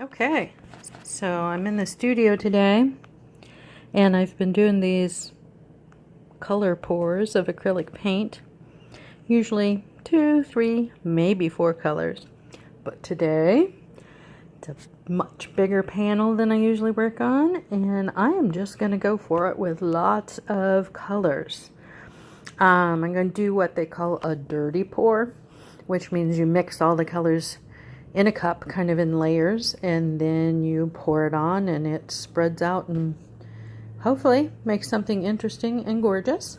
Okay, so I'm in the studio today and I've been doing these color pours of acrylic paint, usually 2, 3, maybe 4 colors, but today it's a much bigger panel than I usually work on, and I am just going to go for it with lots of colors. I'm going to do what they call a dirty pour, which means you mix all the colors in a cup, kind of in layers, and then you pour it on and it spreads out and hopefully makes something interesting and gorgeous.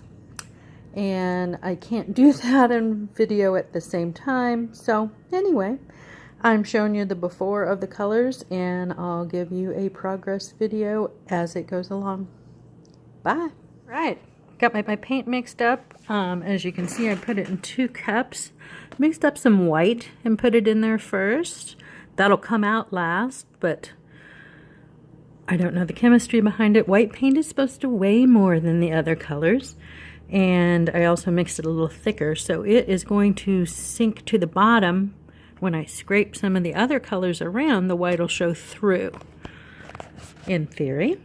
And I can't do that in video at the same time, so anyway, I'm showing you the before of the colors, and I'll give you a progress video as it goes along. Bye. Right, got my paint mixed up. As you can see, I put it in 2 cups. Mixed up some white and put it in there first. That'll come out last, but I don't know the chemistry behind it. White paint is supposed to weigh more than the other colors. And I also mixed it a little thicker, so it is going to sink to the bottom. When I scrape some of the other colors around, the white will show through, in theory.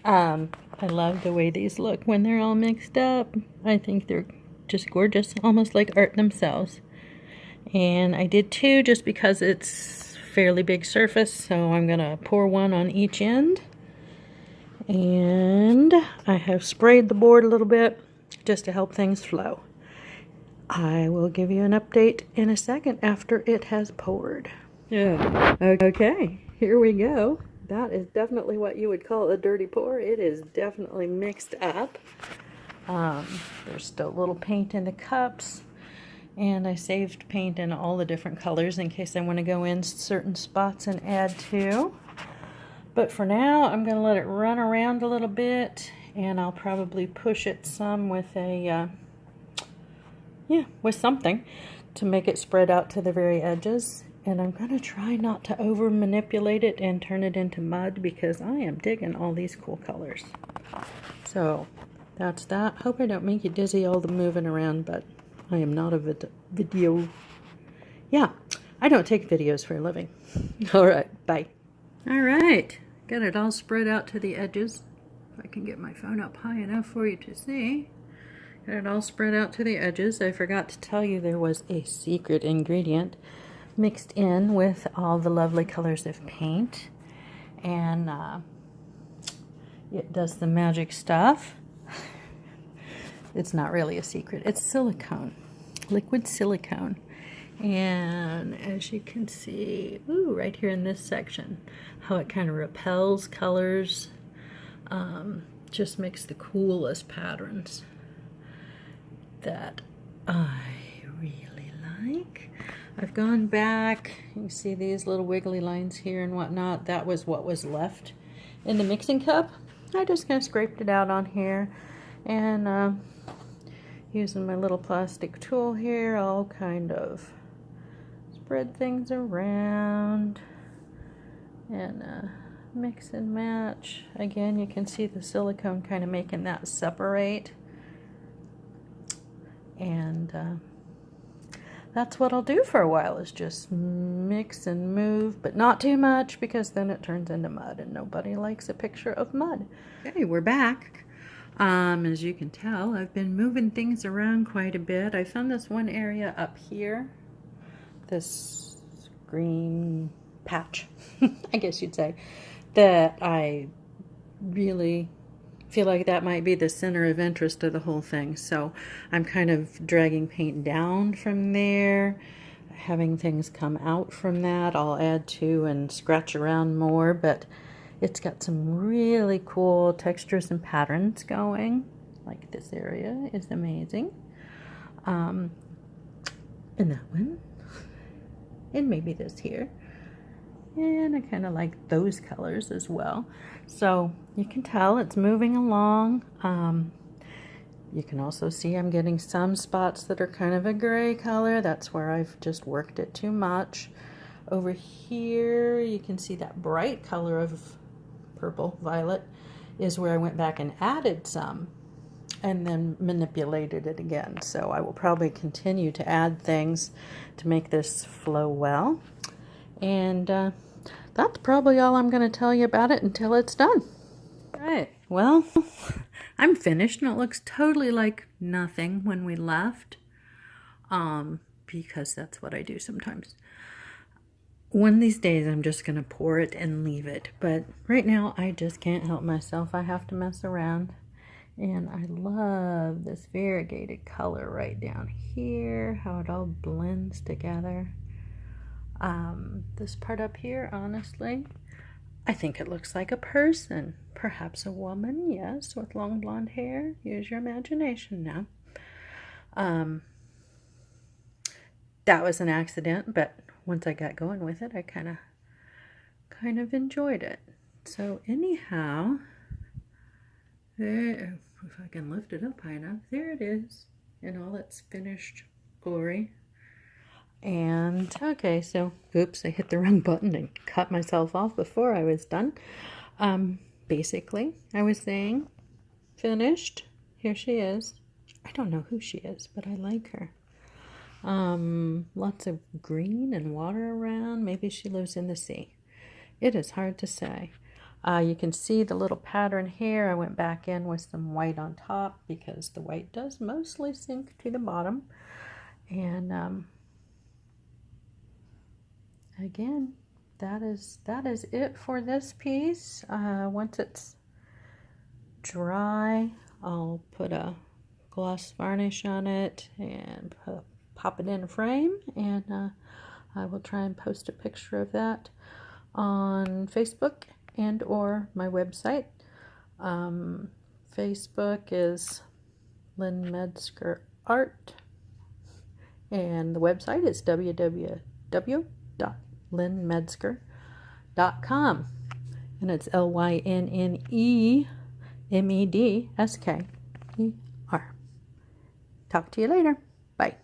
I love the way these look when they're all mixed up. I think they're just gorgeous, almost like art themselves. And I did 2 just because it's fairly big surface, so I'm gonna pour 1 on each end. And I have sprayed the board a little bit just to help things flow. I will give you an update in a second after it has poured. Yeah. Okay, here we go. That is definitely what you would call a dirty pour. It is definitely mixed up. There's still a little paint in the cups, and I saved paint in all the different colors in case I want to go in certain spots and add to. But for now, I'm going to let it run around a little bit, and I'll probably push it some with a, with something to make it spread out to the very edges. And I'm going to try not to over manipulate it and turn it into mud, because I am digging all these cool colors. So that's that. Hope I don't make you dizzy all the moving around, but I am not a video. Yeah, I don't take videos for a living. All right, bye. All right, got it all spread out to the edges. If I can get my phone up high enough for you to see. Got it all spread out to the edges. I forgot to tell you there was a secret ingredient mixed in with all the lovely colors of paint, and it does the magic stuff. It's not really a secret. It's silicone, liquid silicone. And as you can see, right here in this section, how it kind of repels colors, just makes the coolest patterns that I really like. I've gone back, you can see these little wiggly lines here and whatnot. That was what was left in the mixing cup. I just kind of scraped it out on here, and using my little plastic tool here, I'll kind of spread things around and mix and match. Again, you can see the silicone kind of making that separate, and that's what I'll do for a while, is just mix and move, but not too much, because then it turns into mud, and nobody likes a picture of mud. Okay, we're back. As you can tell, I've been moving things around quite a bit. I found this one area up here, this green patch, I guess you'd say, that I really feel like that might be the center of interest of the whole thing. So I'm kind of dragging paint down from there, having things come out from that. I'll add to and scratch around more, but it's got some really cool textures and patterns going. Like this area is amazing. And that one. And maybe this here. And I kind of like those colors as well. So you can tell it's moving along. You can also see I'm getting some spots that are kind of a gray color. That's where I've just worked it too much. Over here, you can see that bright color of purple, violet, is where I went back and added some and then manipulated it again. So I will probably continue to add things to make this flow well. And that's probably all I'm going to tell you about it until it's done. Right. Well, I'm finished, and it looks totally like nothing when we left. Because that's what I do sometimes. One of these days I'm just going to pour it and leave it. But right now I just can't help myself. I have to mess around. And I love this variegated color right down here. How it all blends together. This part up here, honestly, I think it looks like a person. Perhaps a woman, yes, with long blonde hair. Use your imagination now. That was an accident, but once I got going with it, I kind of enjoyed it. So anyhow, there, if I can lift it up high enough, there it is in all its finished glory. And okay, so oops, I hit the wrong button and cut myself off before I was done. Basically, I was saying finished. Here she is. I don't know who she is, but I like her. Lots of green and water around. Maybe she lives in the sea. It is hard to say. You can see the little pattern here. I went back in with some white on top because the white does mostly sink to the bottom. And again, that is it for this piece. Once it's dry, I'll put a gloss varnish on it and pop it in a frame, and I will try and post a picture of that on Facebook and or my website. Facebook is Lynn Metzger Art, and the website is www.lynnmetzger.com, and it's LYNNEMEDSKER. Talk to you later. Bye.